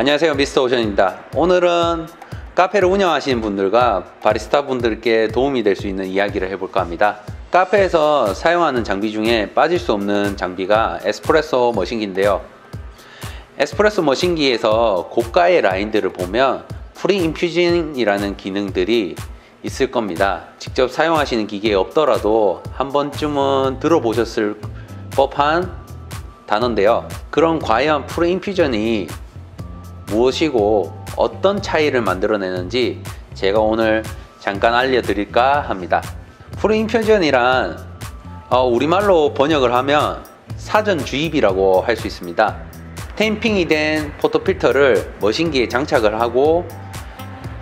안녕하세요, 미스터 오션입니다. 오늘은 카페를 운영하시는 분들과 바리스타 분들께 도움이 될 수 있는 이야기를 해볼까 합니다. 카페에서 사용하는 장비 중에 빠질 수 없는 장비가 에스프레소 머신기인데요. 에스프레소 머신기에서 고가의 라인들을 보면 프리 인퓨전이라는 기능들이 있을 겁니다. 직접 사용하시는 기계에 없더라도 한 번쯤은 들어보셨을 법한 단어인데요. 그럼 과연 프리 인퓨전이 무엇이고 어떤 차이를 만들어내는지 제가 오늘 잠깐 알려드릴까 합니다. 프리 인퓨전이란 우리말로 번역을 하면 사전 주입이라고 할 수 있습니다. 탬핑이 된 포토필터를 머신기에 장착을 하고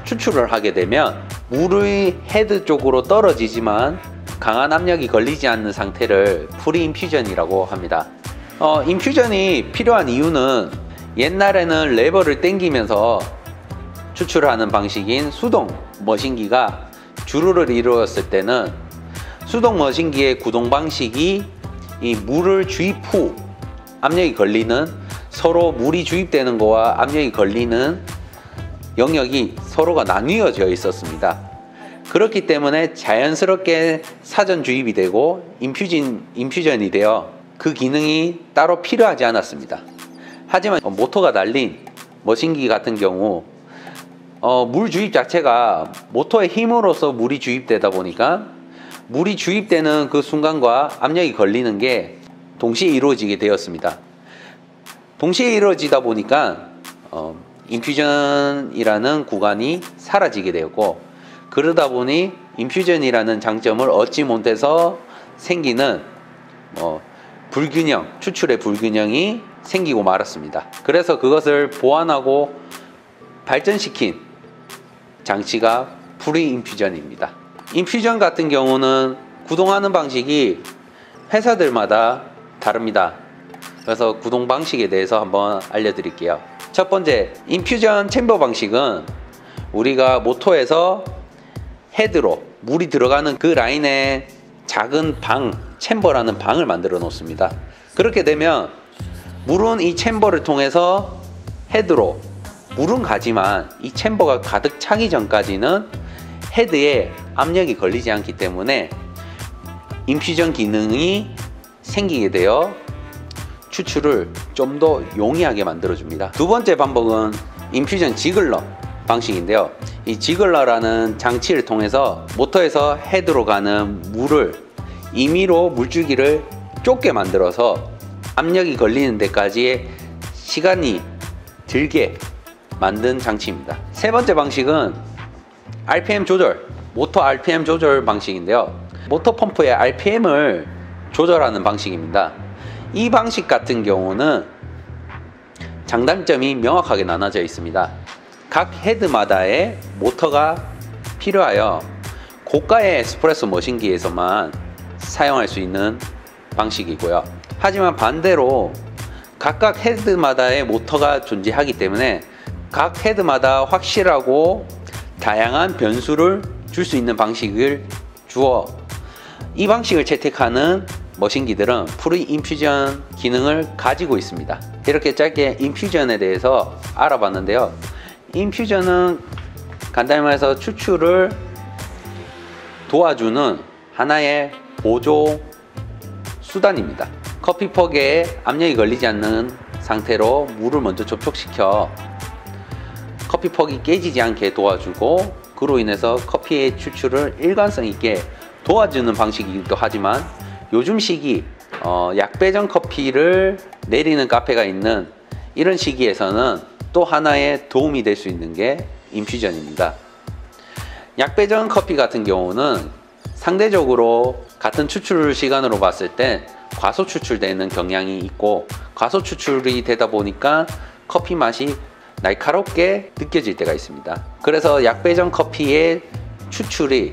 추출을 하게 되면 물의 헤드 쪽으로 떨어지지만 강한 압력이 걸리지 않는 상태를 프리 인퓨전이라고 합니다. 인퓨전이 필요한 이유는 옛날에는 레버를 당기면서 추출하는 방식인 수동 머신기가 주류를 이루었을 때는 수동 머신기의 구동 방식이 이 물을 주입 후 압력이 걸리는, 서로 물이 주입되는 거와 압력이 걸리는 영역이 서로가 나뉘어져 있었습니다. 그렇기 때문에 자연스럽게 사전 주입이 되고 인퓨전이 되어 그 기능이 따로 필요하지 않았습니다. 하지만 모터가 달린 머신기 같은 경우 물 주입 자체가 모터의 힘으로서 물이 주입되다 보니까 물이 주입되는 그 순간과 압력이 걸리는 게 동시에 이루어지게 되었습니다. 동시에 이루어지다 보니까 인퓨전이라는 구간이 사라지게 되었고, 그러다 보니 인퓨전이라는 장점을 얻지 못해서 생기는 불균형, 추출의 불균형이 생기고 말았습니다. 그래서 그것을 보완하고 발전시킨 장치가 프리 인퓨전입니다. 인퓨전 같은 경우는 구동하는 방식이 회사들마다 다릅니다. 그래서 구동 방식에 대해서 한번 알려드릴게요. 첫 번째, 인퓨전 챔버 방식은 우리가 모터에서 헤드로 물이 들어가는 그 라인에 작은 방, 챔버라는 방을 만들어 놓습니다. 그렇게 되면 물은 이 챔버를 통해서 헤드로 물은 가지만 이 챔버가 가득 차기 전까지는 헤드에 압력이 걸리지 않기 때문에 인퓨전 기능이 생기게 되어 추출을 좀 더 용이하게 만들어줍니다. 두 번째 방법은 인퓨전 지글러 방식인데요. 이 지글러라는 장치를 통해서 모터에서 헤드로 가는 물을 임의로 물줄기를 좁게 만들어서 압력이 걸리는 데까지의 시간이 들게 만든 장치입니다. 세 번째 방식은 RPM 조절, 모터 RPM 조절 방식인데요. 모터 펌프의 RPM을 조절하는 방식입니다. 이 방식 같은 경우는 장단점이 명확하게 나눠져 있습니다. 각 헤드마다의 모터가 필요하여 고가의 에스프레소 머신기에서만 사용할 수 있는 방식이고요. 하지만 반대로 각각 헤드마다의 모터가 존재하기 때문에 각 헤드마다 확실하고 다양한 변수를 줄 수 있는 방식을 주어 이 방식을 채택하는 머신기들은 프리 인퓨전 기능을 가지고 있습니다. 이렇게 짧게 인퓨전에 대해서 알아봤는데요. 인퓨전은 간단히 말해서 추출을 도와주는 하나의 보조 수단입니다. 커피퍽에 압력이 걸리지 않는 상태로 물을 먼저 접촉시켜 커피퍽이 깨지지 않게 도와주고, 그로 인해서 커피의 추출을 일관성 있게 도와주는 방식이기도 하지만, 요즘 시기 약배전 커피를 내리는 카페가 있는 이런 시기에서는 또 하나의 도움이 될 수 있는 게 인퓨전입니다. 약배전 커피 같은 경우는 상대적으로 같은 추출 시간으로 봤을 때 과소 추출되는 경향이 있고, 과소 추출이 되다 보니까 커피 맛이 날카롭게 느껴질 때가 있습니다. 그래서 약배전 커피의 추출이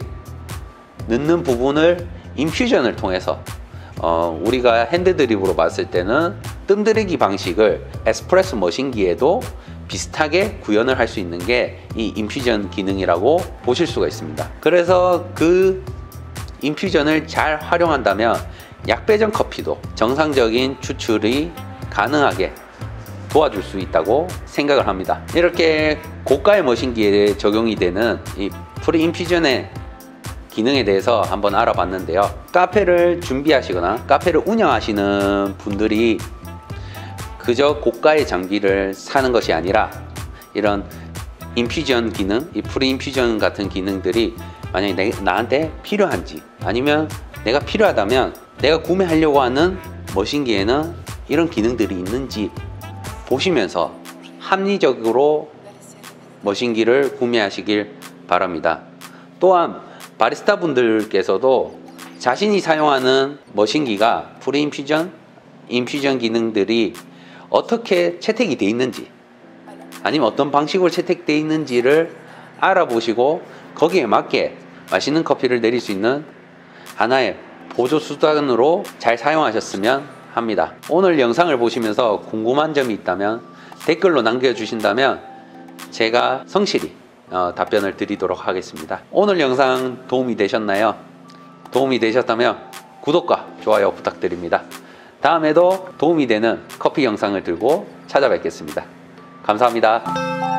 늦는 부분을 인퓨전을 통해서 우리가 핸드드립으로 봤을 때는 뜸들이기 방식을 에스프레소 머신기에도 비슷하게 구현을 할 수 있는 게 이 인퓨전 기능이라고 보실 수가 있습니다. 그래서 그 인퓨전을 잘 활용한다면 약배전 커피도 정상적인 추출이 가능하게 도와줄 수 있다고 생각을 합니다. 이렇게 고가의 머신기에 적용이 되는 이 프리인퓨전의 기능에 대해서 한번 알아봤는데요. 카페를 준비하시거나 카페를 운영하시는 분들이 그저 고가의 장비를 사는 것이 아니라 이런 인퓨전 기능, 이 프리인퓨전 같은 기능들이 만약에 나한테 필요한지, 아니면 내가 필요하다면 내가 구매하려고 하는 머신기에는 이런 기능들이 있는지 보시면서 합리적으로 머신기를 구매하시길 바랍니다. 또한 바리스타 분들께서도 자신이 사용하는 머신기가 프리인퓨전, 인퓨전 기능들이 어떻게 채택이 되어 있는지, 아니면 어떤 방식으로 채택되어 있는지를 알아보시고 거기에 맞게 맛있는 커피를 내릴 수 있는 하나의 보조 수단으로 잘 사용하셨으면 합니다. 오늘 영상을 보시면서 궁금한 점이 있다면 댓글로 남겨주신다면 제가 성실히 답변을 드리도록 하겠습니다. 오늘 영상 도움이 되셨나요? 도움이 되셨다면 구독과 좋아요 부탁드립니다. 다음에도 도움이 되는 커피 영상을 들고 찾아뵙겠습니다. 감사합니다.